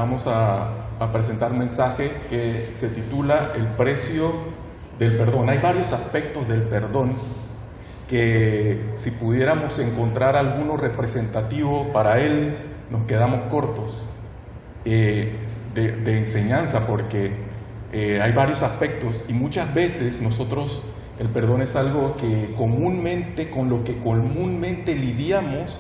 vamos a presentar un mensaje que se titula El precio del perdón. Hay varios aspectos del perdón que si pudiéramos encontrar alguno representativo para él, nos quedamos cortos de enseñanza, porque hay varios aspectos y muchas veces nosotros, el perdón es algo que con lo que comúnmente lidiamos,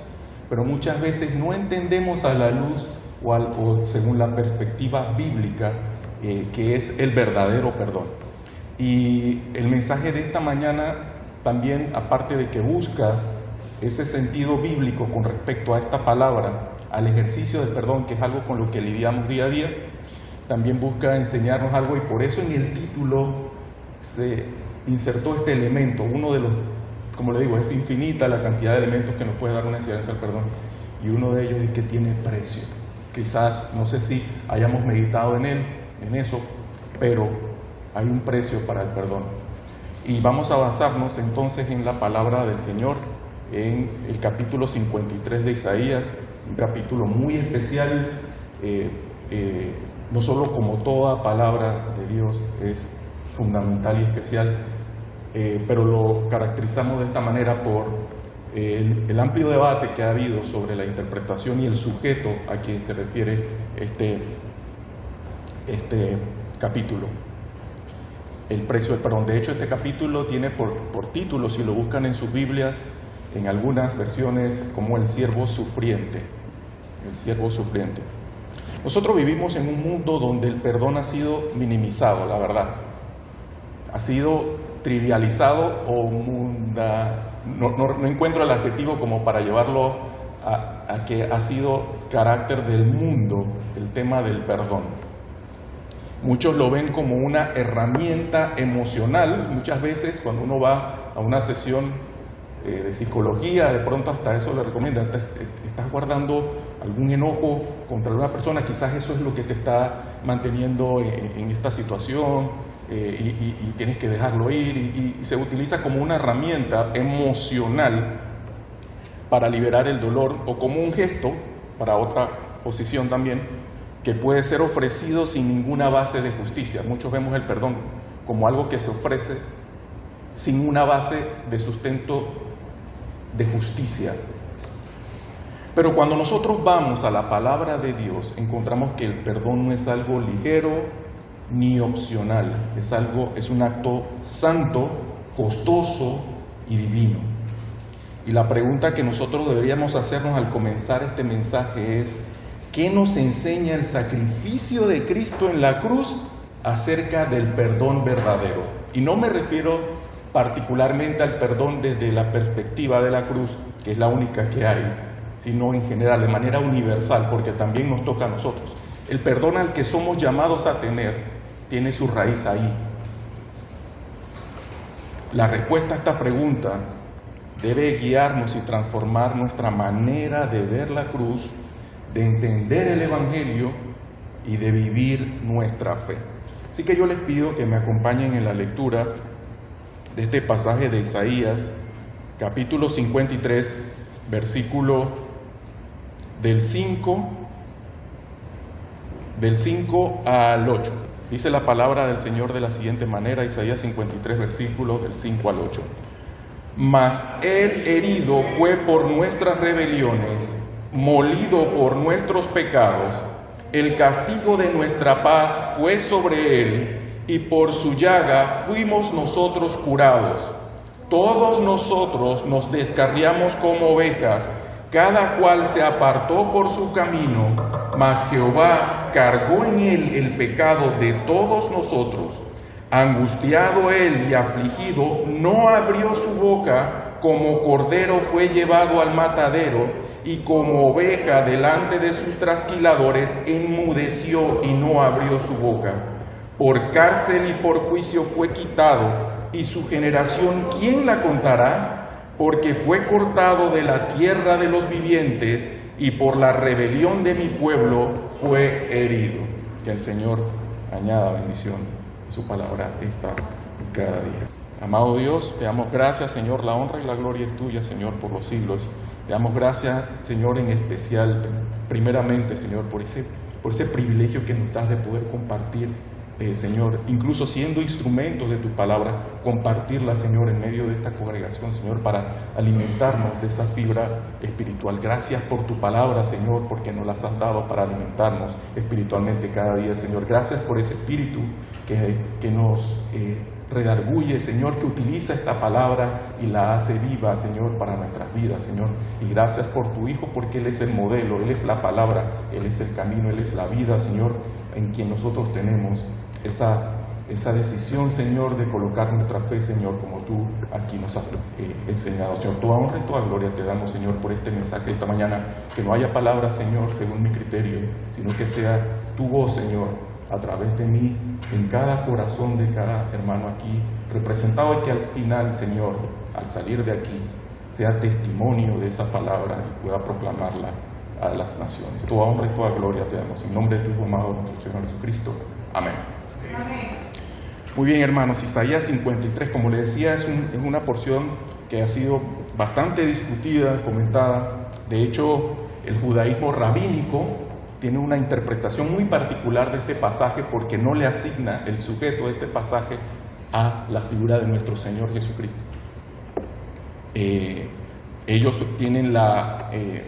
pero muchas veces no entendemos a la luz o según la perspectiva bíblica, que es el verdadero perdón. Y el mensaje de esta mañana también, aparte de que busca ese sentido bíblico con respecto a esta palabra, al ejercicio del perdón, que es algo con lo que lidiamos día a día, también busca enseñarnos algo, y por eso en el título se insertó este elemento, uno de los, como le digo, es infinita la cantidad de elementos que nos puede dar una enseñanza del perdón, y uno de ellos es que tiene precio. Quizás, no sé si hayamos meditado en eso, pero hay un precio para el perdón. Y vamos a basarnos entonces en la palabra del Señor, en el capítulo 53 de Isaías, un capítulo muy especial, no solo como toda palabra de Dios es fundamental y especial, pero lo caracterizamos de esta manera por el amplio debate que ha habido sobre la interpretación y el sujeto a quien se refiere este capítulo. El precio del perdón. De hecho, este capítulo tiene por título, si lo buscan en sus Biblias, en algunas versiones, como el siervo sufriente. El siervo sufriente. Nosotros vivimos en un mundo donde el perdón ha sido minimizado, la verdad. Ha sido trivializado o no encuentro el adjetivo como para llevarlo a que ha sido carácter del mundo el tema del perdón. Muchos lo ven como una herramienta emocional. Muchas veces cuando uno va a una sesión de psicología, de pronto hasta eso le recomiendan, estás guardando algún enojo contra una persona, quizás eso es lo que te está manteniendo en esta situación y tienes que dejarlo ir, y se utiliza como una herramienta emocional para liberar el dolor, o como un gesto para otra posición también, que puede ser ofrecido sin ninguna base de justicia. Muchos vemos el perdón como algo que se ofrece sin una base de sustento de justicia. Pero cuando nosotros vamos a la palabra de Dios, encontramos que el perdón no es algo ligero ni opcional, es un acto santo, costoso y divino. Y la pregunta que nosotros deberíamos hacernos al comenzar este mensaje es: ¿qué nos enseña el sacrificio de Cristo en la cruz acerca del perdón verdadero? Y no me refiero particularmente al perdón desde la perspectiva de la cruz, que es la única que hay, sino en general, de manera universal, porque también nos toca a nosotros. El perdón al que somos llamados a tener tiene su raíz ahí. La respuesta a esta pregunta debe guiarnos y transformar nuestra manera de ver la cruz, de entender el Evangelio y de vivir nuestra fe. Así que yo les pido que me acompañen en la lectura de este pasaje de Isaías, capítulo 53, versículo del 5 al 8. Dice la palabra del Señor de la siguiente manera, Isaías 53, versículos del 5 al 8. Mas Él herido fue por nuestras rebeliones, molido por nuestros pecados, el castigo de nuestra paz fue sobre Él, y por su llaga fuimos nosotros curados. Todos nosotros nos descarriamos como ovejas, cada cual se apartó por su camino, mas Jehová cargó en Él el pecado de todos nosotros. Angustiado Él y afligido, no abrió su boca, como cordero fue llevado al matadero, y como oveja delante de sus trasquiladores, enmudeció y no abrió su boca. Por cárcel y por juicio fue quitado, y su generación, ¿quién la contará? Porque fue cortado de la tierra de los vivientes, y por la rebelión de mi pueblo fue herido. Que el Señor añada bendición a su palabra esta cada día. Amado Dios, te damos gracias, Señor, la honra y la gloria es tuya, Señor, por los siglos. Te damos gracias, Señor, en especial, primeramente, Señor, por ese por ese privilegio que nos das de poder compartir, Señor, incluso siendo instrumentos de tu palabra, compartirla, Señor, en medio de esta congregación, Señor, para alimentarnos de esa fibra espiritual. Gracias por tu palabra, Señor, porque nos las has dado para alimentarnos espiritualmente cada día, Señor. Gracias por ese espíritu que nos redarguye, Señor, que utiliza esta palabra y la hace viva, Señor, para nuestras vidas, Señor. Y gracias por tu Hijo, porque Él es el modelo, Él es la palabra, Él es el camino, Él es la vida, Señor, en quien nosotros tenemos esa decisión, Señor, de colocar nuestra fe, Señor, como tú aquí nos has enseñado, Señor. Toda honra y toda gloria te damos, Señor, por este mensaje de esta mañana. Que no haya palabras, Señor, según mi criterio, sino que sea tu voz, Señor, a través de mí, en cada corazón de cada hermano aquí representado, y que al final, Señor, al salir de aquí, sea testimonio de esa palabra y pueda proclamarla a las naciones. Toda honra y toda gloria te damos, en nombre de tu Hijo amado, nuestro Señor Jesucristo. Amén. Amén. Muy bien, hermanos, Isaías 53, como les decía, es una porción que ha sido bastante discutida, comentada. De hecho, el judaísmo rabínico tiene una interpretación muy particular de este pasaje, porque no le asigna el sujeto de este pasaje a la figura de nuestro Señor Jesucristo. Ellos tienen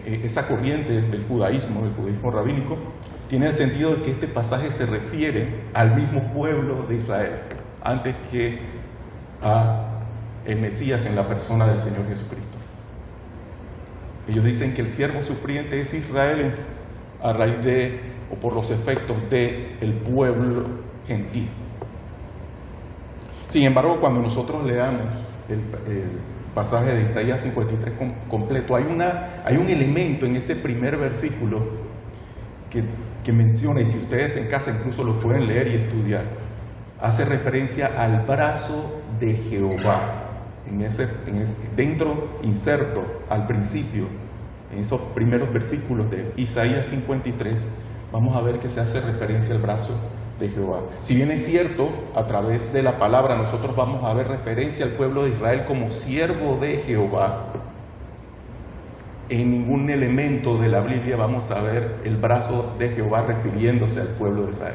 esa corriente del judaísmo rabínico, tiene el sentido de que este pasaje se refiere al mismo pueblo de Israel, antes que a el Mesías en la persona del Señor Jesucristo. Ellos dicen que el siervo sufriente es Israel a raíz de, o por los efectos del pueblo gentil. Sin embargo, cuando nosotros leamos el pasaje de Isaías 53 completo, hay un elemento en ese primer versículo que menciona, y si ustedes en casa incluso lo pueden leer y estudiar, hace referencia al brazo de Jehová. Dentro, inserto al principio, en esos primeros versículos de Isaías 53, vamos a ver que se hace referencia al brazo de Jehová. Si bien es cierto, a través de la palabra nosotros vamos a ver referencia al pueblo de Israel como siervo de Jehová, en ningún elemento de la Biblia vamos a ver el brazo de Jehová refiriéndose al pueblo de Israel.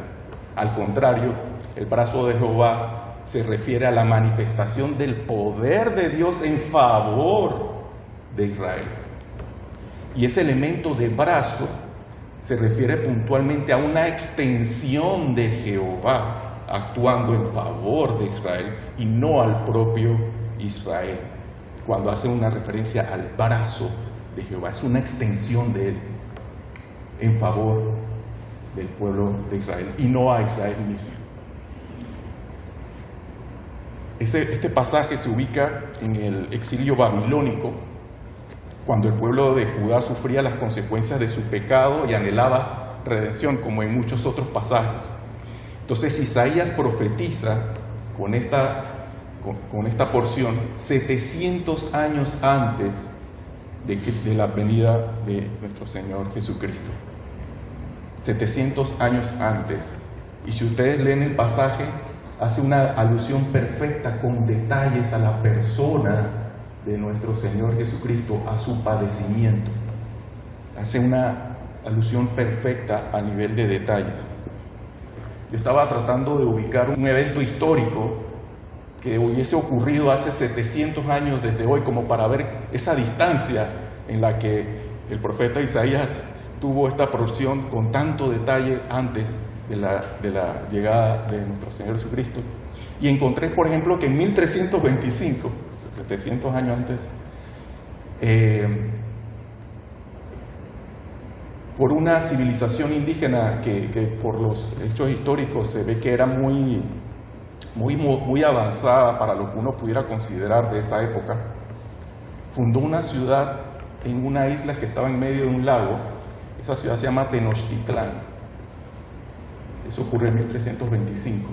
Al contrario, el brazo de Jehová se refiere a la manifestación del poder de Dios en favor de Israel. Y ese elemento de brazo se refiere puntualmente a una extensión de Jehová actuando en favor de Israel y no al propio Israel. Cuando hace una referencia al brazo de Jehová, es una extensión de él en favor del pueblo de Israel y no a Israel mismo. Este pasaje se ubica en el exilio babilónico, cuando el pueblo de Judá sufría las consecuencias de su pecado y anhelaba redención, como en muchos otros pasajes. Entonces Isaías profetiza con esta porción 700 años antes de la venida de nuestro Señor Jesucristo. 700 años antes. Y si ustedes leen el pasaje, hace una alusión perfecta con detalles a la persona de nuestro Señor Jesucristo, a su padecimiento. Hace una alusión perfecta a nivel de detalles. Yo estaba tratando de ubicar un evento histórico que hubiese ocurrido hace 700 años desde hoy, como para ver esa distancia en la que el profeta Isaías tuvo esta porción con tanto detalle antes de la llegada de nuestro Señor Jesucristo. Y encontré, por ejemplo, que en 1325, 700 años antes, por una civilización indígena que por los hechos históricos se ve que era muy avanzada para lo que uno pudiera considerar de esa época, fundó una ciudad en una isla que estaba en medio de un lago. Esa ciudad se llama Tenochtitlán. Eso ocurrió en 1325.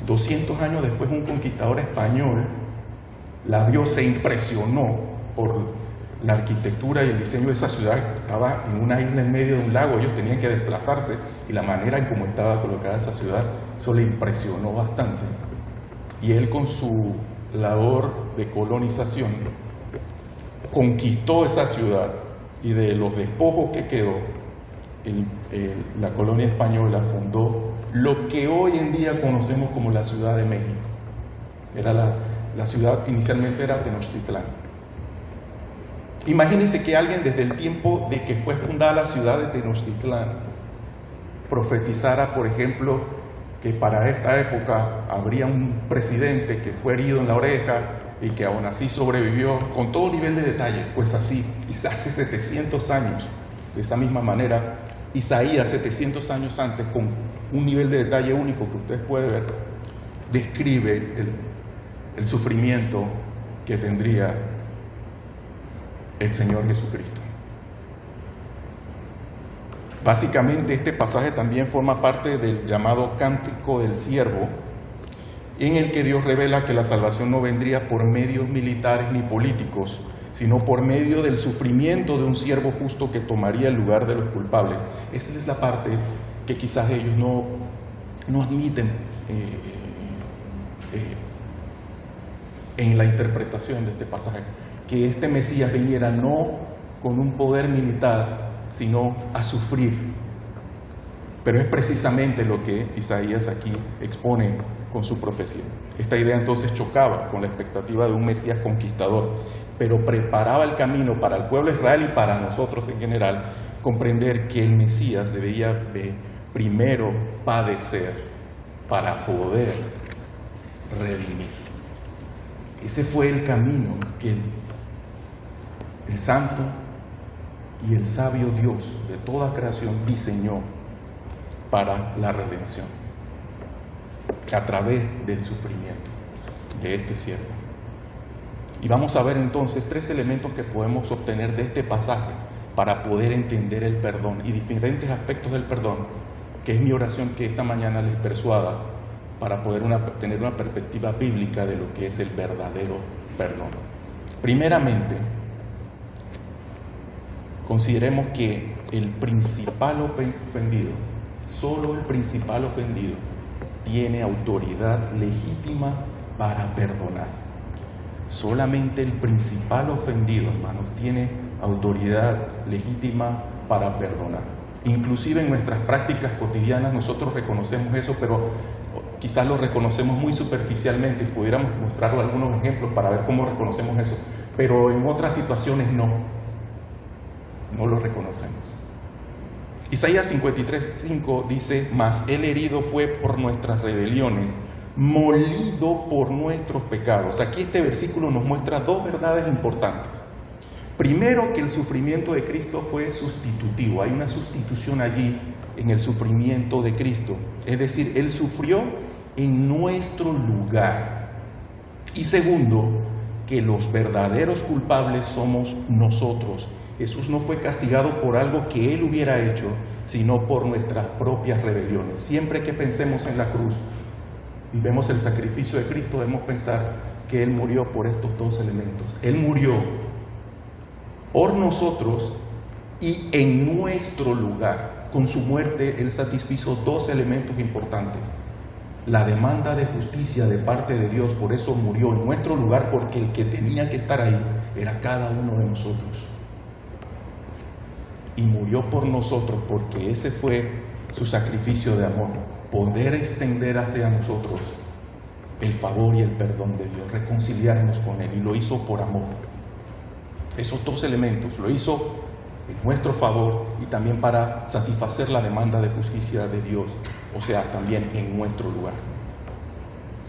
200 años después, un conquistador español la vio, se impresionó por la arquitectura y el diseño de esa ciudad. Estaba en una isla en medio de un lago, ellos tenían que desplazarse, y la manera en cómo estaba colocada esa ciudad, eso le impresionó bastante. Y él, con su labor de colonización, conquistó esa ciudad, y de los despojos que quedó, la colonia española fundó lo que hoy en día conocemos como la Ciudad de México. Era la ciudad inicialmente era Tenochtitlán. Imagínense que alguien desde el tiempo de que fue fundada la ciudad de Tenochtitlán profetizara, por ejemplo, que para esta época habría un presidente que fue herido en la oreja y que aún así sobrevivió con todo nivel de detalle. Pues así, hace 700 años, de esa misma manera, Isaías, 700 años antes, con un nivel de detalle único que usted puede ver, describe el sufrimiento que tendría el Señor Jesucristo. Básicamente este pasaje también forma parte del llamado Cántico del Siervo, en el que Dios revela que la salvación no vendría por medios militares ni políticos, sino por medio del sufrimiento de un siervo justo que tomaría el lugar de los culpables. Esa es la parte que quizás ellos no admiten en la interpretación de este pasaje, que este Mesías viniera no con un poder militar, sino a sufrir. Pero es precisamente lo que Isaías aquí expone con su profecía. Esta idea entonces chocaba con la expectativa de un Mesías conquistador, pero preparaba el camino para el pueblo de Israel y para nosotros en general, comprender que el Mesías debía de primero padecer para poder redimir. Ese fue el camino que el santo y el sabio Dios de toda creación diseñó para la redención, a través del sufrimiento de este siervo. Y vamos a ver entonces 3 elementos que podemos obtener de este pasaje para poder entender el perdón y diferentes aspectos del perdón, que es mi oración que esta mañana les persuada para poder tener una perspectiva bíblica de lo que es el verdadero perdón. Primeramente, consideremos que el principal ofendido, solo el principal ofendido, tiene autoridad legítima para perdonar. Solamente el principal ofendido, hermanos, tiene autoridad legítima para perdonar. Inclusive en nuestras prácticas cotidianas nosotros reconocemos eso, pero quizás lo reconocemos muy superficialmente. Pudiéramos mostrar algunos ejemplos para ver cómo reconocemos eso, pero en otras situaciones no lo reconocemos. Isaías 53:5 dice: mas el herido fue por nuestras rebeliones, molido por nuestros pecados. Aquí este versículo nos muestra 2 verdades importantes. Primero, que el sufrimiento de Cristo fue sustitutivo. Hay una sustitución allí en el sufrimiento de Cristo. Es decir, Él sufrió en nuestro lugar. Y segundo, que los verdaderos culpables somos nosotros. Jesús no fue castigado por algo que Él hubiera hecho, sino por nuestras propias rebeliones. Siempre que pensemos en la cruz y vemos el sacrificio de Cristo, debemos pensar que Él murió por estos 2 elementos. Él murió por nosotros y en nuestro lugar. Con su muerte Él satisfizo 2 elementos importantes. La demanda de justicia de parte de Dios, por eso murió en nuestro lugar, porque el que tenía que estar ahí era cada uno de nosotros. Y murió por nosotros porque ese fue su sacrificio de amor, poder extender hacia nosotros el favor y el perdón de Dios, reconciliarnos con Él, y lo hizo por amor. Esos 2 elementos lo hizo en nuestro favor y también para satisfacer la demanda de justicia de Dios, o sea, también en nuestro lugar.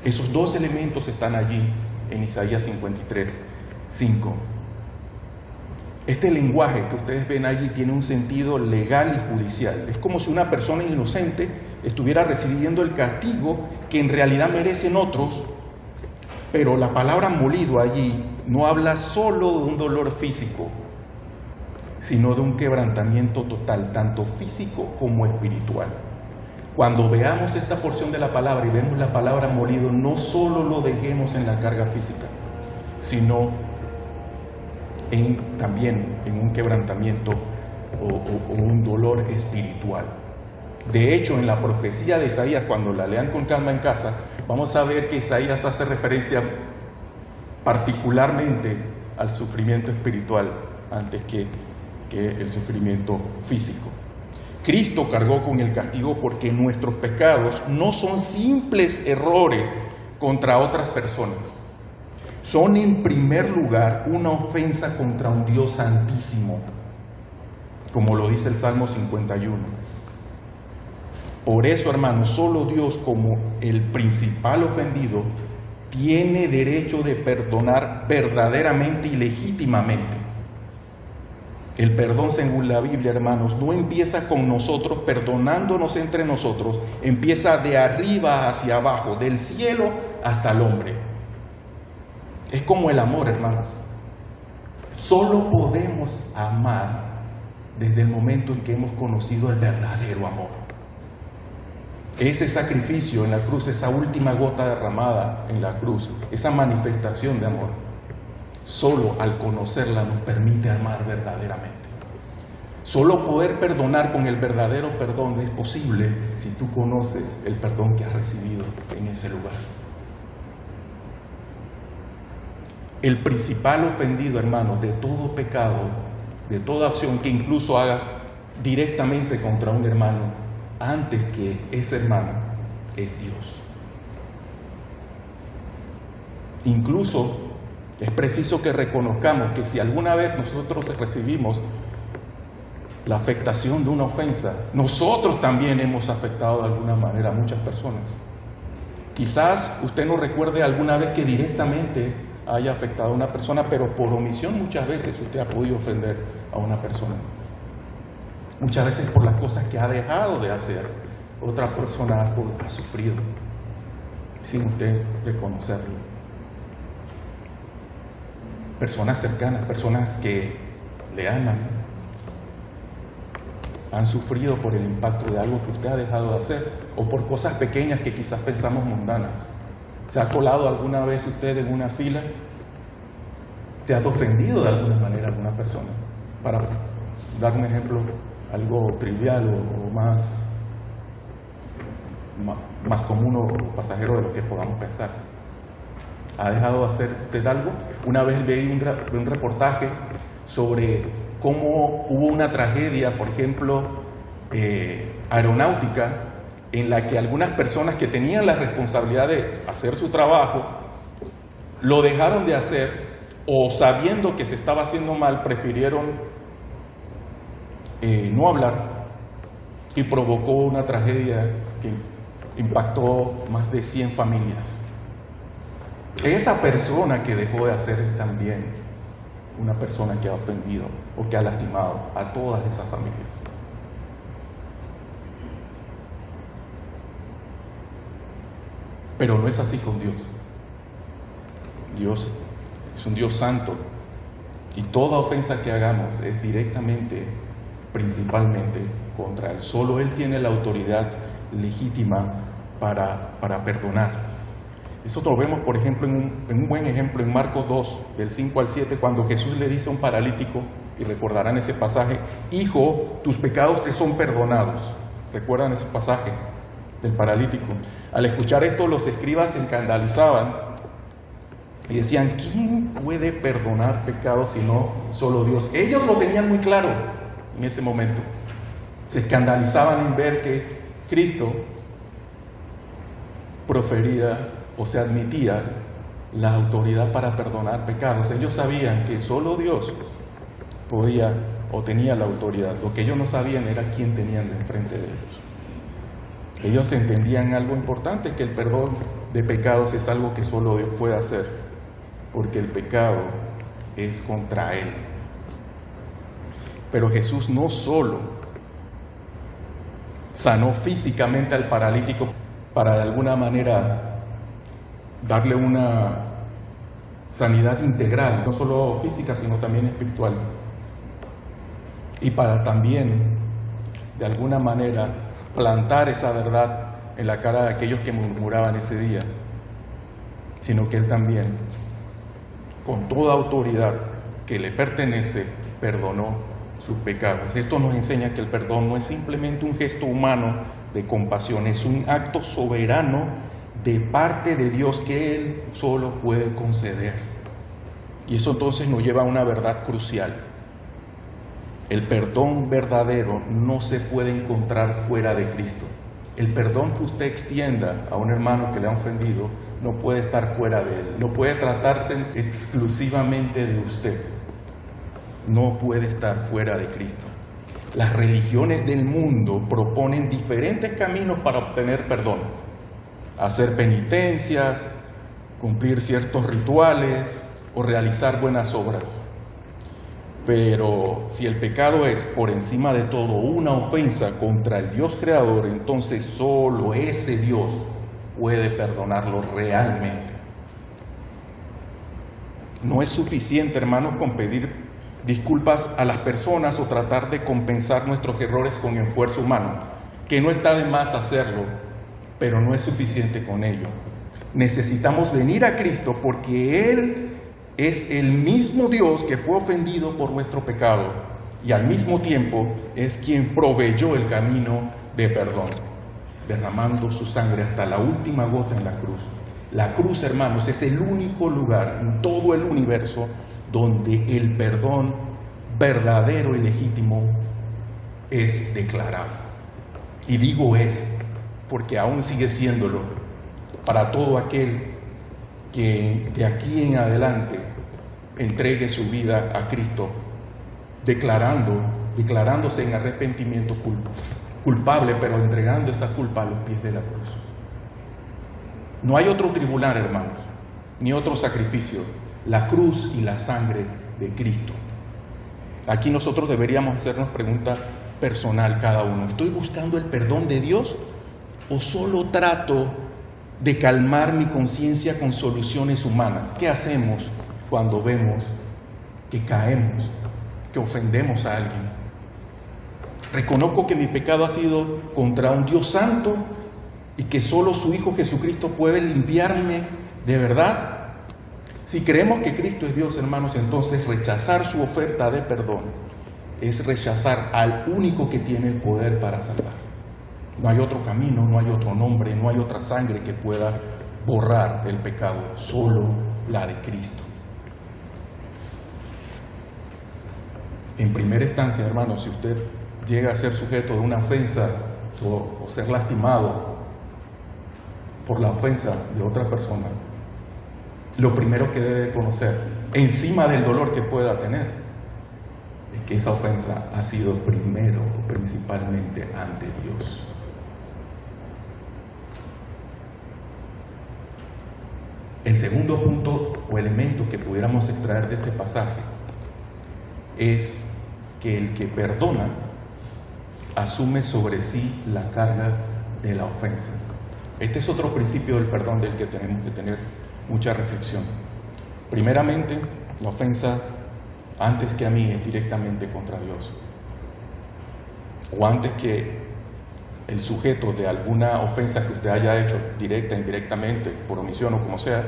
Esos 2 elementos están allí en Isaías 53:5. Este lenguaje que ustedes ven allí tiene un sentido legal y judicial. Es como si una persona inocente estuviera recibiendo el castigo que en realidad merecen otros, pero la palabra molido allí no habla solo de un dolor físico, sino de un quebrantamiento total, tanto físico como espiritual. Cuando veamos esta porción de la palabra y vemos la palabra molido, no solo lo dejemos en la carga física, sino también en un quebrantamiento o un dolor espiritual. De hecho, en la profecía de Isaías, cuando la lean con calma en casa, vamos a ver que Isaías hace referencia particularmente al sufrimiento espiritual antes que el sufrimiento físico. Cristo cargó con el castigo porque nuestros pecados no son simples errores contra otras personas. Son en primer lugar una ofensa contra un Dios santísimo, como lo dice el Salmo 51. Por eso, hermanos, solo Dios, como el principal ofendido, tiene derecho de perdonar verdaderamente y legítimamente. El perdón, según la Biblia, hermanos, no empieza con nosotros perdonándonos entre nosotros, empieza de arriba hacia abajo, del cielo hasta el hombre. Es como el amor, hermanos. Solo podemos amar desde el momento en que hemos conocido el verdadero amor. Ese sacrificio en la cruz, esa última gota derramada en la cruz, esa manifestación de amor, solo al conocerla nos permite amar verdaderamente. Solo poder perdonar con el verdadero perdón es posible si tú conoces el perdón que has recibido en ese lugar. El principal ofendido, hermanos, de todo pecado, de toda acción que incluso hagas directamente contra un hermano, antes que ese hermano, es Dios. Incluso es preciso que reconozcamos que si alguna vez nosotros recibimos la afectación de una ofensa, nosotros también hemos afectado de alguna manera a muchas personas. Quizás usted no recuerde alguna vez que directamente haya afectado a una persona, pero por omisión muchas veces usted ha podido ofender a una persona. Muchas veces por las cosas que ha dejado de hacer, otra persona ha sufrido sin usted reconocerlo. Personas cercanas, personas que le aman, han sufrido por el impacto de algo que usted ha dejado de hacer o por cosas pequeñas que quizás pensamos mundanas. ¿Se ha colado alguna vez usted en una fila? ¿Te ha ofendido de alguna manera a alguna persona? Para dar un ejemplo, algo trivial o más común o pasajero de lo que podamos pensar. ¿Ha dejado de hacer usted algo? Una vez leí un reportaje sobre cómo hubo una tragedia, por ejemplo, aeronáutica, en la que algunas personas que tenían la responsabilidad de hacer su trabajo, lo dejaron de hacer o sabiendo que se estaba haciendo mal, prefirieron no hablar y provocó una tragedia que impactó más de 100 familias. Esa persona que dejó de hacer es también una persona que ha ofendido o que ha lastimado a todas esas familias. Pero no es así con Dios. Dios es un Dios santo y toda ofensa que hagamos es directamente, principalmente contra Él. Solo Él tiene la autoridad legítima para perdonar. Eso lo vemos, por ejemplo, en un buen ejemplo en Marcos 2, del 5 al 7, cuando Jesús le dice a un paralítico, y recordarán ese pasaje: hijo, tus pecados te son perdonados. ¿Recuerdan ese pasaje del paralítico? Al escuchar esto, los escribas se escandalizaban y decían: ¿quién puede perdonar pecados sino solo Dios? Ellos lo tenían muy claro en ese momento. Se escandalizaban en ver que Cristo profería o se admitía la autoridad para perdonar pecados. Ellos sabían que solo Dios podía o tenía la autoridad. Lo que ellos no sabían era quién tenían enfrente de ellos. Ellos entendían algo importante, que el perdón de pecados es algo que solo Dios puede hacer, porque el pecado es contra Él. Pero Jesús no solo sanó físicamente al paralítico para de alguna manera darle una sanidad integral, no solo física, sino también espiritual. Y para también, de alguna manera, plantar esa verdad en la cara de aquellos que murmuraban ese día, sino que Él también, con toda autoridad que le pertenece, perdonó sus pecados. Esto nos enseña que el perdón no es simplemente un gesto humano de compasión, es un acto soberano de parte de Dios que Él solo puede conceder. Y eso entonces nos lleva a una verdad crucial. El perdón verdadero no se puede encontrar fuera de Cristo. El perdón que usted extienda a un hermano que le ha ofendido no puede estar fuera de él. No puede tratarse exclusivamente de usted. No puede estar fuera de Cristo. Las religiones del mundo proponen diferentes caminos para obtener perdón. Hacer penitencias, cumplir ciertos rituales o realizar buenas obras. Pero si el pecado es por encima de todo una ofensa contra el Dios creador, entonces solo ese Dios puede perdonarlo realmente. No es suficiente, hermanos, con pedir disculpas a las personas o tratar de compensar nuestros errores con esfuerzo humano, que no está de más hacerlo, pero no es suficiente con ello. Necesitamos venir a Cristo porque Él es el mismo Dios que fue ofendido por nuestro pecado y al mismo tiempo es quien proveyó el camino de perdón, derramando su sangre hasta la última gota en la cruz. La cruz, hermanos, es el único lugar en todo el universo donde el perdón verdadero y legítimo es declarado. Y digo es, porque aún sigue siéndolo para todo aquel que de aquí en adelante entregue su vida a Cristo, declarándose en arrepentimiento culpable, pero entregando esa culpa a los pies de la cruz. No hay otro tribunal, hermanos, ni otro sacrificio, la cruz y la sangre de Cristo. Aquí nosotros deberíamos hacernos pregunta personal cada uno. ¿Estoy buscando el perdón de Dios o solo trato de calmar mi conciencia con soluciones humanas? ¿Qué hacemos cuando vemos que caemos, que ofendemos a alguien? Reconozco que mi pecado ha sido contra un Dios santo y que solo su Hijo Jesucristo puede limpiarme de verdad. Si creemos que Cristo es Dios, hermanos, entonces rechazar su oferta de perdón es rechazar al único que tiene el poder para salvar. No hay otro camino, no hay otro nombre, no hay otra sangre que pueda borrar el pecado, solo la de Cristo. En primera instancia, hermanos, si usted llega a ser sujeto de una ofensa o ser lastimado por la ofensa de otra persona, lo primero que debe conocer, encima del dolor que pueda tener, es que esa ofensa ha sido primero, principalmente ante Dios. El segundo punto o elemento que pudiéramos extraer de este pasaje es que el que perdona asume sobre sí la carga de la ofensa. Este es otro principio del perdón del que tenemos que tener mucha reflexión. Primeramente, la ofensa, antes que a mí, es directamente contra Dios. O antes que el sujeto de alguna ofensa que usted haya hecho, directa, indirectamente, por omisión o como sea,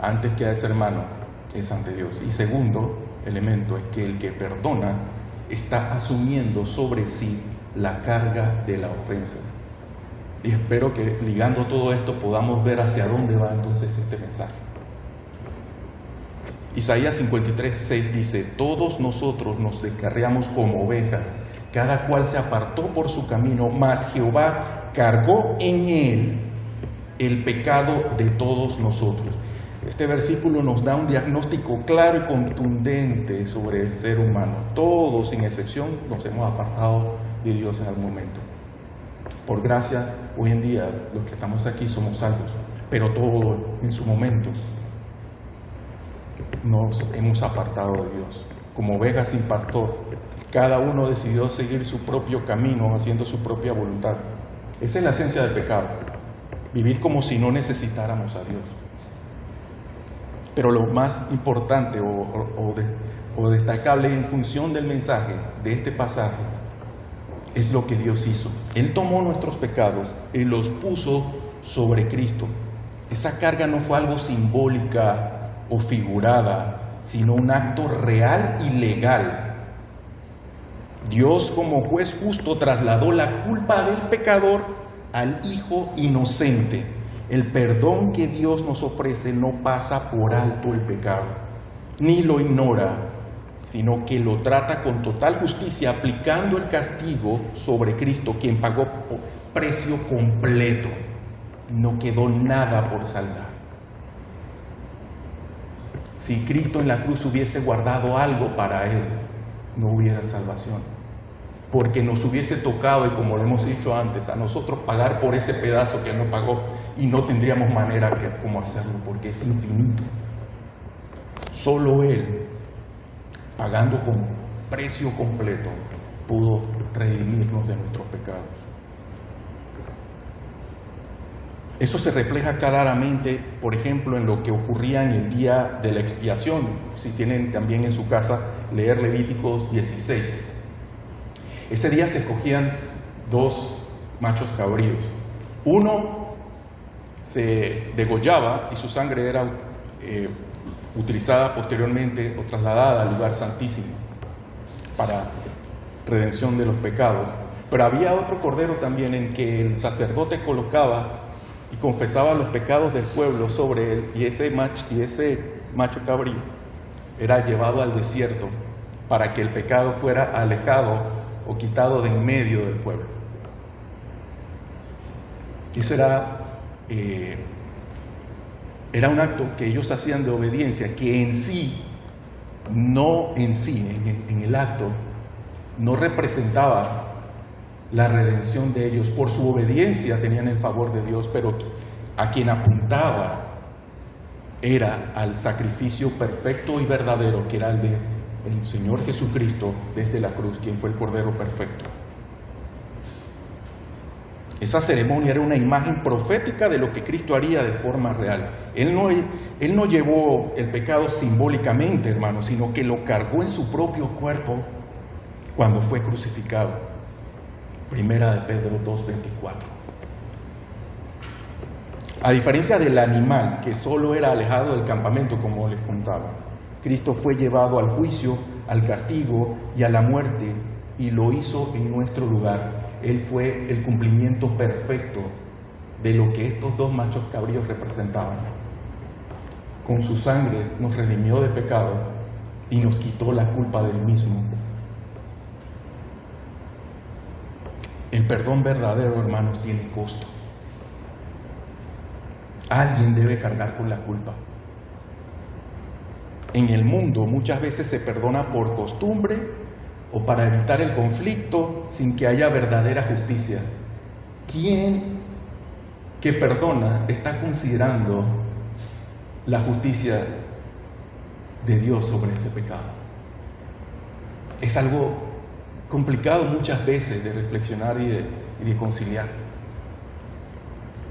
antes que a ese hermano, es ante Dios. Y segundo elemento es que el que perdona está asumiendo sobre sí la carga de la ofensa. Y espero que ligando todo esto podamos ver hacia dónde va entonces este mensaje. Isaías 53:6 dice: todos nosotros nos descarriamos como ovejas, cada cual se apartó por su camino, mas Jehová cargó en él el pecado de todos nosotros. Este versículo nos da un diagnóstico claro y contundente sobre el ser humano. Todos, sin excepción, nos hemos apartado de Dios en algún momento. Por gracia, hoy en día, los que estamos aquí somos salvos, pero todos en su momento nos hemos apartado de Dios. Como ovejas sin pastor, cada uno decidió seguir su propio camino, haciendo su propia voluntad. Esa es la esencia del pecado, vivir como si no necesitáramos a Dios. Pero lo más importante o destacable en función del mensaje de este pasaje es lo que Dios hizo. Él tomó nuestros pecados y los puso sobre Cristo. Esa carga no fue algo simbólica o figurada, sino un acto real y legal. Dios, como juez justo, trasladó la culpa del pecador al Hijo inocente. El perdón que Dios nos ofrece no pasa por alto el pecado, ni lo ignora, sino que lo trata con total justicia, aplicando el castigo sobre Cristo, quien pagó precio completo. No quedó nada por saldar. Si Cristo en la cruz hubiese guardado algo para Él, no hubiera salvación. Porque nos hubiese tocado, y como lo hemos dicho antes, a nosotros pagar por ese pedazo que Él no pagó, y no tendríamos manera como hacerlo, porque es infinito. Solo Él, pagando con precio completo, pudo redimirnos de nuestros pecados. Eso se refleja claramente, por ejemplo, en lo que ocurría en el día de la expiación. Si tienen también en su casa, leer Levíticos 16. Ese día se escogían 2 machos cabríos. Uno se degollaba y su sangre era utilizada posteriormente o trasladada al lugar santísimo para redención de los pecados. Pero había otro cordero también en que el sacerdote colocaba y confesaba los pecados del pueblo sobre él, y ese macho cabrío era llevado al desierto para que el pecado fuera alejado o quitado de en medio del pueblo. Eso era un acto que ellos hacían de obediencia, que en el acto, no representaba la redención de ellos. Por su obediencia tenían el favor de Dios, pero a quien apuntaba era al sacrificio perfecto y verdadero, que era el de el Señor Jesucristo desde la cruz, quien fue el Cordero perfecto. Esa ceremonia era una imagen profética de lo que Cristo haría de forma real. Él no llevó el pecado simbólicamente, hermano, sino que lo cargó en su propio cuerpo cuando fue crucificado. Primera de Pedro 2:24. A diferencia del animal, que solo era alejado del campamento, como les contaba, Cristo fue llevado al juicio, al castigo y a la muerte, y lo hizo en nuestro lugar. Él fue el cumplimiento perfecto de lo que estos 2 machos cabríos representaban. Con su sangre nos redimió del pecado y nos quitó la culpa del mismo. El perdón verdadero, hermanos, tiene costo. Alguien debe cargar con la culpa. En el mundo muchas veces se perdona por costumbre o para evitar el conflicto sin que haya verdadera justicia. ¿Quién que perdona está considerando la justicia de Dios sobre ese pecado? Es algo complicado muchas veces de reflexionar y de conciliar.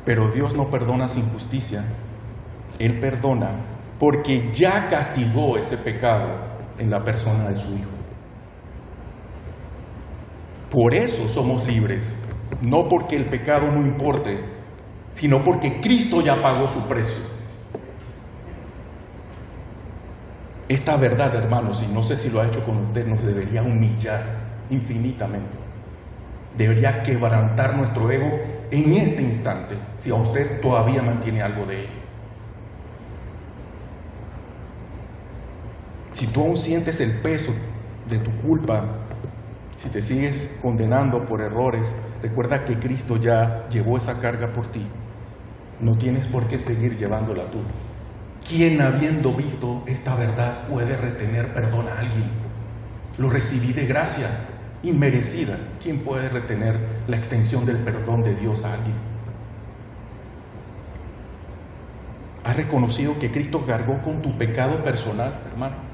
Pero Dios no perdona sin justicia. Él perdona porque ya castigó ese pecado en la persona de su Hijo. Por eso somos libres, no porque el pecado no importe, sino porque Cristo ya pagó su precio. Esta verdad, hermanos, y no sé si lo ha hecho con usted, nos debería humillar infinitamente. Debería quebrantar nuestro ego en este instante, si a usted todavía mantiene algo de ello. Si tú aún sientes el peso de tu culpa, si te sigues condenando por errores, recuerda que Cristo ya llevó esa carga por ti. No tienes por qué seguir llevándola tú. ¿Quién, habiendo visto esta verdad, puede retener perdón a alguien? Lo recibí de gracia inmerecida. ¿Quién puede retener la extensión del perdón de Dios a alguien? ¿Has reconocido que Cristo cargó con tu pecado personal, hermano?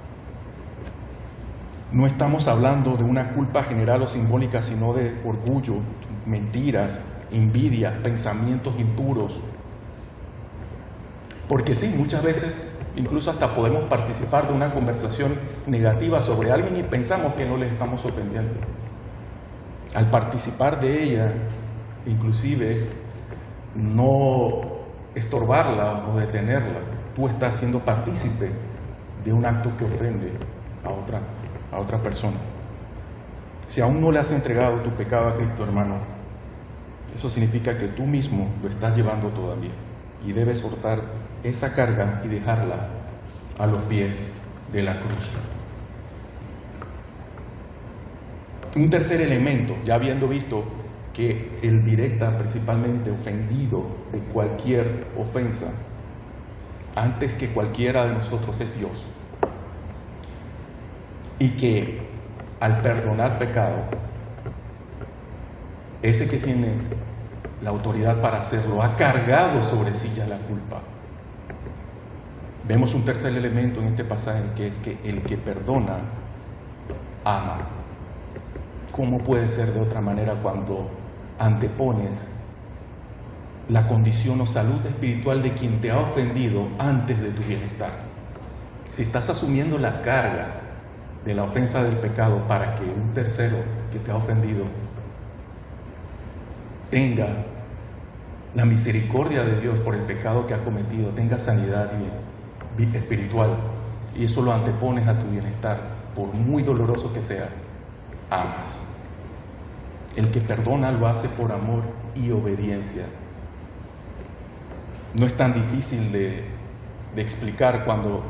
No estamos hablando de una culpa general o simbólica, sino de orgullo, mentiras, envidia, pensamientos impuros. Porque sí, muchas veces incluso hasta podemos participar de una conversación negativa sobre alguien y pensamos que no le estamos ofendiendo. Al participar de ella, inclusive no estorbarla o detenerla, tú estás siendo partícipe de un acto que ofende a otra persona. Si aún no le has entregado tu pecado a Cristo, hermano, eso significa que tú mismo lo estás llevando todavía y debes soltar esa carga y dejarla a los pies de la cruz. Un tercer elemento, ya habiendo visto que el directa principalmente ofendido de cualquier ofensa, antes que cualquiera de nosotros, es Dios. Y que al perdonar pecado, ese que tiene la autoridad para hacerlo ha cargado sobre sí ya la culpa. Vemos un tercer elemento en este pasaje, que es que el que perdona ama. ¿Cómo puede ser de otra manera cuando antepones la condición o salud espiritual de quien te ha ofendido antes de tu bienestar? Si estás asumiendo la carga de la ofensa del pecado para que un tercero que te ha ofendido tenga la misericordia de Dios por el pecado que ha cometido, tenga sanidad espiritual, y eso lo antepones a tu bienestar, por muy doloroso que sea, amas. El que perdona lo hace por amor y obediencia. No es tan difícil de explicar cuando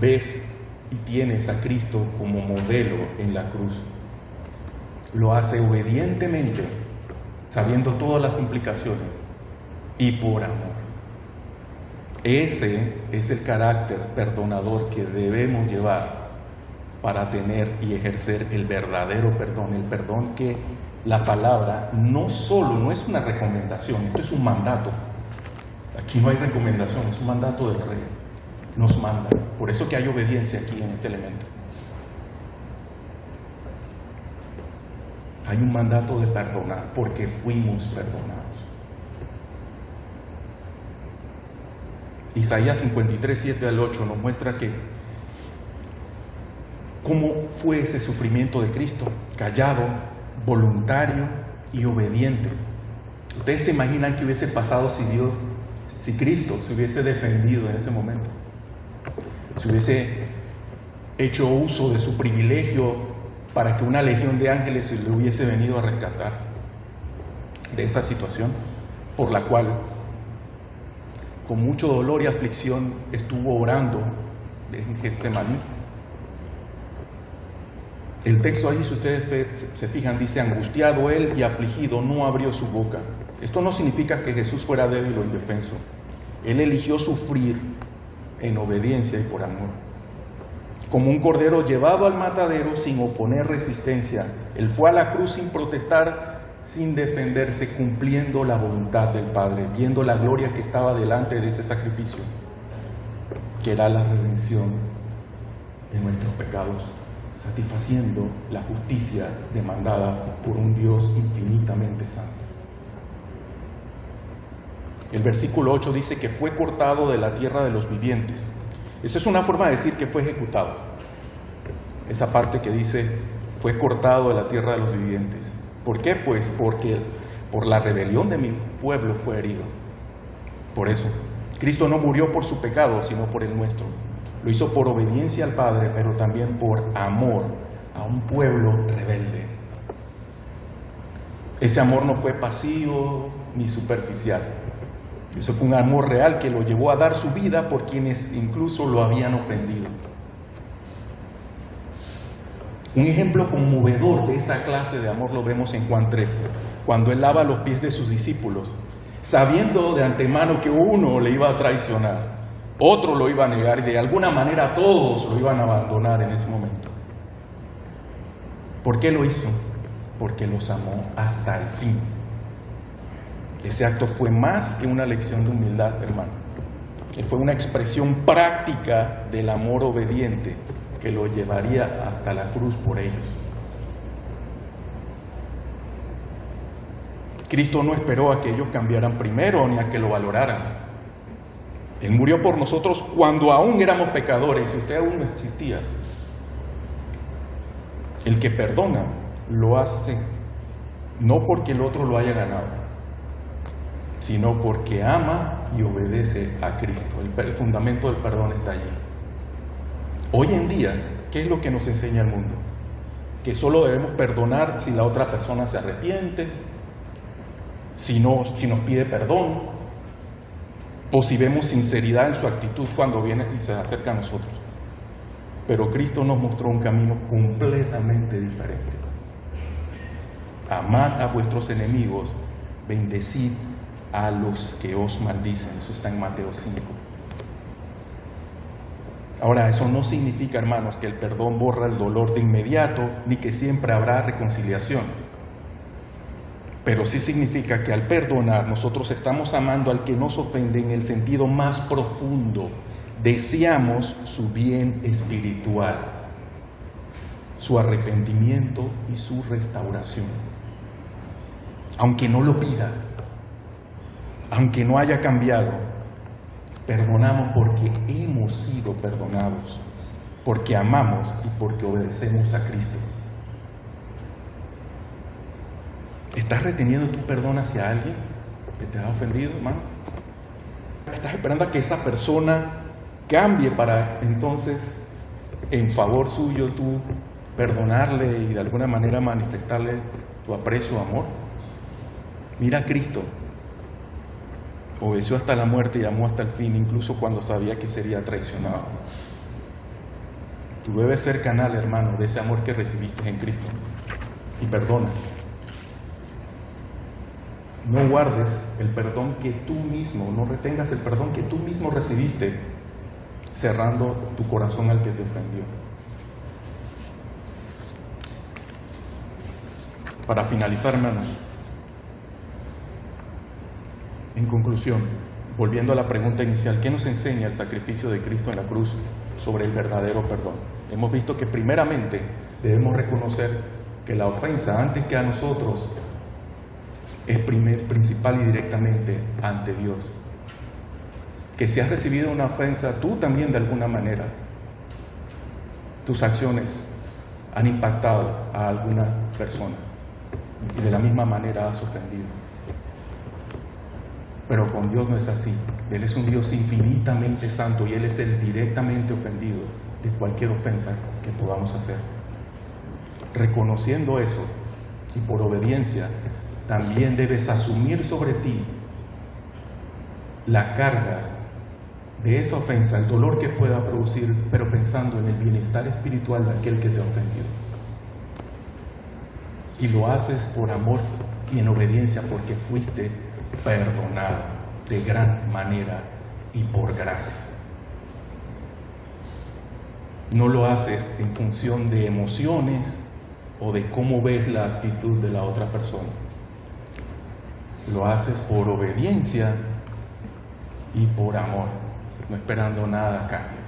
ves y tienes a Cristo como modelo en la cruz. Lo hace obedientemente, sabiendo todas las implicaciones, y por amor. Ese es el carácter perdonador que debemos llevar para tener y ejercer el verdadero perdón, el perdón que la palabra no es una recomendación, esto es un mandato. Aquí no hay recomendación, es un mandato del Rey. Nos manda. Por eso que hay obediencia aquí en este elemento. Hay un mandato de perdonar porque fuimos perdonados. Isaías 53, 7 al 8 nos muestra que cómo fue ese sufrimiento de Cristo, callado, voluntario y obediente. ¿Ustedes se imaginan qué hubiese pasado si Cristo se hubiese defendido en ese momento? Si hubiese hecho uso de su privilegio para que una legión de ángeles le hubiese venido a rescatar de esa situación por la cual con mucho dolor y aflicción estuvo orando en Getsemaní. El texto ahí, si ustedes se fijan, dice: angustiado él y afligido, no abrió su boca. Esto no significa que Jesús fuera débil o indefenso. Él eligió sufrir en obediencia y por amor. Como un cordero llevado al matadero sin oponer resistencia, Él fue a la cruz sin protestar, sin defenderse, cumpliendo la voluntad del Padre, viendo la gloria que estaba delante de ese sacrificio, que era la redención de nuestros pecados, satisfaciendo la justicia demandada por un Dios infinitamente santo. El versículo 8 dice que fue cortado de la tierra de los vivientes. Esa es una forma de decir que fue ejecutado. Esa parte que dice fue cortado de la tierra de los vivientes. ¿Por qué? Pues porque por la rebelión de mi pueblo fue herido. Por eso, Cristo no murió por su pecado, sino por el nuestro. Lo hizo por obediencia al Padre, pero también por amor a un pueblo rebelde. Ese amor no fue pasivo ni superficial. Eso fue un amor real que lo llevó a dar su vida por quienes incluso lo habían ofendido. Un ejemplo conmovedor de esa clase de amor lo vemos en Juan 13, cuando Él lava los pies de sus discípulos, sabiendo de antemano que uno le iba a traicionar, otro lo iba a negar y de alguna manera todos lo iban a abandonar en ese momento. ¿Por qué lo hizo? Porque los amó hasta el fin. Ese acto fue más que una lección de humildad, hermano. Fue una expresión práctica del amor obediente que lo llevaría hasta la cruz por ellos. Cristo no esperó a que ellos cambiaran primero ni a que lo valoraran. Él murió por nosotros cuando aún éramos pecadores y usted aún no existía. El que perdona lo hace no porque el otro lo haya ganado, sino porque ama y obedece a Cristo. El fundamento del perdón está allí. Hoy en día, ¿qué es lo que nos enseña el mundo? Que solo debemos perdonar si la otra persona se arrepiente, si nos pide perdón, o si vemos sinceridad en su actitud cuando viene y se acerca a nosotros. Pero Cristo nos mostró un camino completamente diferente. Amad a vuestros enemigos, bendecid a los que os maldicen. Eso está en Mateo 5. Ahora, eso no significa, hermanos, que el perdón borra el dolor de inmediato, ni que siempre habrá reconciliación. Pero sí significa que al perdonar, nosotros estamos amando al que nos ofende en el sentido más profundo. Deseamos su bien espiritual, su arrepentimiento y su restauración. Aunque no lo pida, aunque no haya cambiado, perdonamos porque hemos sido perdonados, porque amamos y porque obedecemos a Cristo. ¿Estás reteniendo tu perdón hacia alguien que te ha ofendido, hermano? ¿Estás esperando a que esa persona cambie para entonces, en favor suyo, tú perdonarle y de alguna manera manifestarle tu aprecio o amor? Mira a Cristo. Obedeció hasta la muerte y amó hasta el fin, incluso cuando sabía que sería traicionado. Tú debes ser canal, hermano, de ese amor que recibiste en Cristo. Y perdona. No guardes el perdón que tú mismo, no retengas el perdón que tú mismo recibiste, cerrando tu corazón al que te ofendió. Para finalizar, hermanos, en conclusión, volviendo a la pregunta inicial, ¿qué nos enseña el sacrificio de Cristo en la cruz sobre el verdadero perdón? Hemos visto que primeramente debemos reconocer que la ofensa, antes que a nosotros, es principal y directamente ante Dios. Que si has recibido una ofensa, tú también de alguna manera, tus acciones han impactado a alguna persona y de la misma manera has ofendido. Pero con Dios no es así. Él es un Dios infinitamente santo y Él es el directamente ofendido de cualquier ofensa que podamos hacer. Reconociendo eso y por obediencia, también debes asumir sobre ti la carga de esa ofensa, el dolor que pueda producir, pero pensando en el bienestar espiritual de aquel que te ha ofendido. Y lo haces por amor y en obediencia porque fuiste perdonado de gran manera y por gracia. No lo haces en función de emociones o de cómo ves la actitud de la otra persona. Lo haces por obediencia y por amor, no esperando nada a cambio.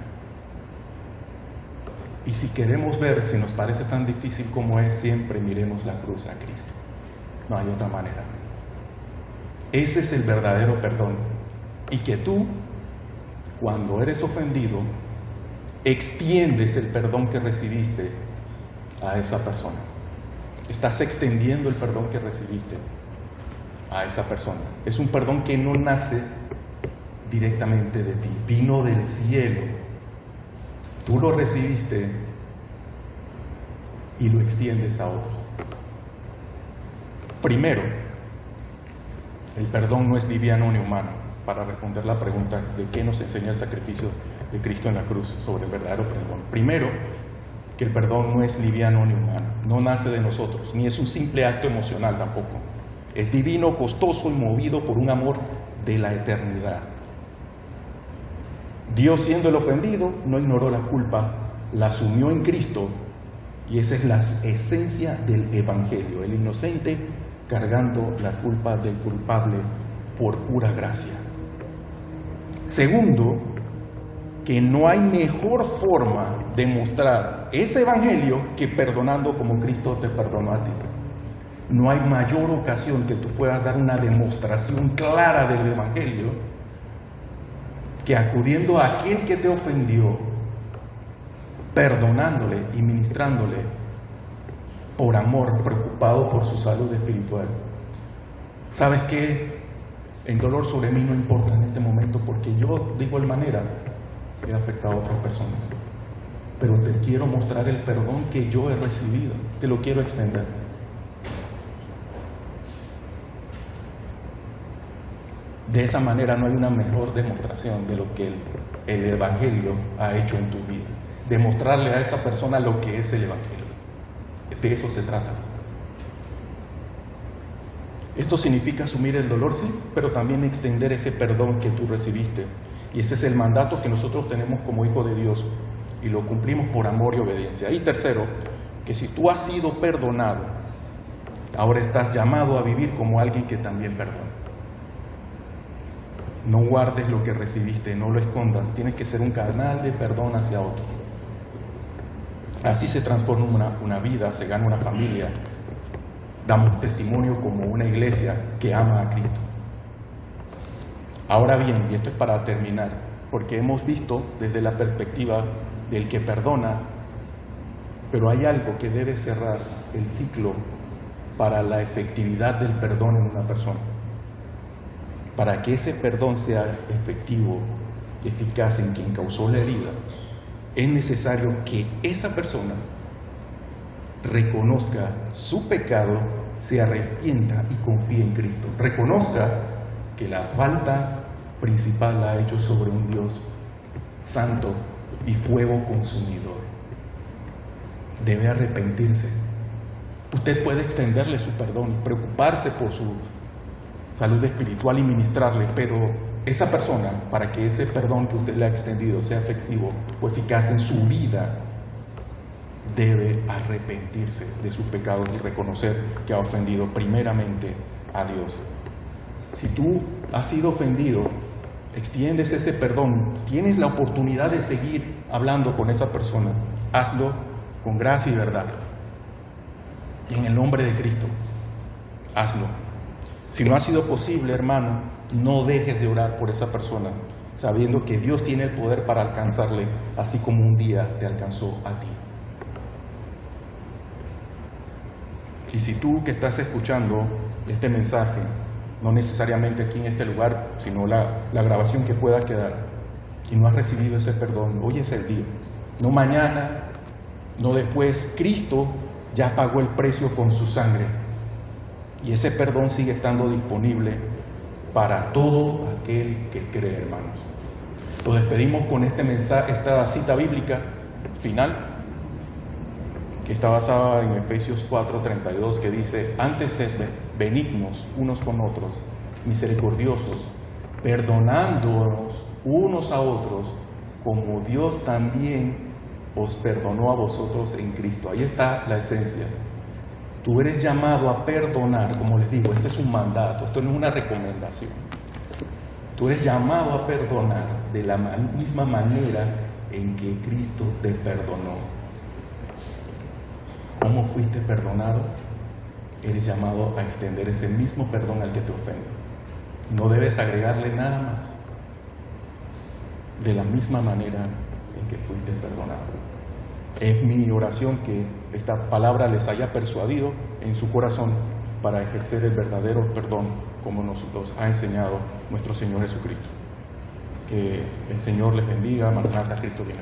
Y si queremos ver si nos parece tan difícil como es, siempre miremos la cruz a Cristo. No hay otra manera. Ese es el verdadero perdón. Y que tú, cuando eres ofendido, extiendes el perdón que recibiste a esa persona. Estás extendiendo el perdón que recibiste a esa persona. Es un perdón que no nace directamente de ti, vino del cielo. Tú lo recibiste y lo extiendes a otros. Primero, el perdón no es liviano ni humano. Para responder la pregunta de qué nos enseña el sacrificio de Cristo en la cruz sobre el verdadero perdón. Primero, que el perdón no es liviano ni humano, no nace de nosotros, ni es un simple acto emocional tampoco. Es divino, costoso y movido por un amor de la eternidad. Dios, siendo el ofendido, no ignoró la culpa, la asumió en Cristo, y esa es la esencia del Evangelio, el inocente cargando la culpa del culpable por pura gracia. Segundo, que no hay mejor forma de mostrar ese Evangelio que perdonando como Cristo te perdonó a ti. No hay mayor ocasión que tú puedas dar una demostración clara del Evangelio que acudiendo a aquel que te ofendió, perdonándole y ministrándole por amor, preocupado por su salud espiritual. ¿Sabes qué? El dolor sobre mí no importa en este momento porque yo de igual manera he afectado a otras personas. Pero te quiero mostrar el perdón que yo he recibido, te lo quiero extender. De esa manera no hay una mejor demostración de lo que el Evangelio ha hecho en tu vida. demostrarle a esa persona lo que es el Evangelio. De eso se trata. Esto significa asumir el dolor, sí, pero también extender ese perdón que tú recibiste. Y ese es el mandato que nosotros tenemos como hijos de Dios, y lo cumplimos por amor y obediencia. Y tercero, que si tú has sido perdonado, ahora estás llamado a vivir como alguien que también perdona. No guardes lo que recibiste, no lo escondas. Tienes que ser un canal de perdón hacia otros. Así se transforma una vida, se gana una familia. Damos testimonio como una iglesia que ama a Cristo. Ahora bien, y esto es para terminar, porque hemos visto desde la perspectiva del que perdona, pero hay algo que debe cerrar el ciclo para la efectividad del perdón en una persona. Para que ese perdón sea efectivo, eficaz en quien causó la herida, es necesario que esa persona reconozca su pecado, se arrepienta y confíe en Cristo. Reconozca que la falta principal la ha hecho sobre un Dios santo y fuego consumidor. Debe arrepentirse. Usted puede extenderle su perdón, preocuparse por su salud espiritual y ministrarle, pero esa persona, para que ese perdón que usted le ha extendido sea efectivo o eficaz en su vida, debe arrepentirse de sus pecados y reconocer que ha ofendido primeramente a Dios. Si tú has sido ofendido, extiendes ese perdón, tienes la oportunidad de seguir hablando con esa persona, hazlo con gracia y verdad. En el nombre de Cristo, hazlo. Si no ha sido posible, hermano, no dejes de orar por esa persona, sabiendo que Dios tiene el poder para alcanzarle, así como un día te alcanzó a ti. Y si tú que estás escuchando este mensaje, no necesariamente aquí en este lugar, sino la grabación que pueda quedar, y no has recibido ese perdón, hoy es el día. No mañana, no después. Cristo ya pagó el precio con su sangre. Y ese perdón sigue estando disponible para todo aquel que cree, hermanos. Nos despedimos con este mensaje, esta cita bíblica final, que está basada en Efesios 4:32, que dice: antes sed benignos unos con otros, misericordiosos, perdonándonos unos a otros, como Dios también os perdonó a vosotros en Cristo. Ahí está la esencia. Tú eres llamado a perdonar, como les digo, este es un mandato, esto no es una recomendación. Tú eres llamado a perdonar de la misma manera en que Cristo te perdonó. ¿Cómo fuiste perdonado? Eres llamado a extender ese mismo perdón al que te ofende. No debes agregarle nada más. De la misma manera en que fuiste perdonado. Es mi oración que esta palabra les haya persuadido en su corazón para ejercer el verdadero perdón como nos los ha enseñado nuestro Señor Jesucristo. Que el Señor les bendiga. Maranatha, Cristo viene.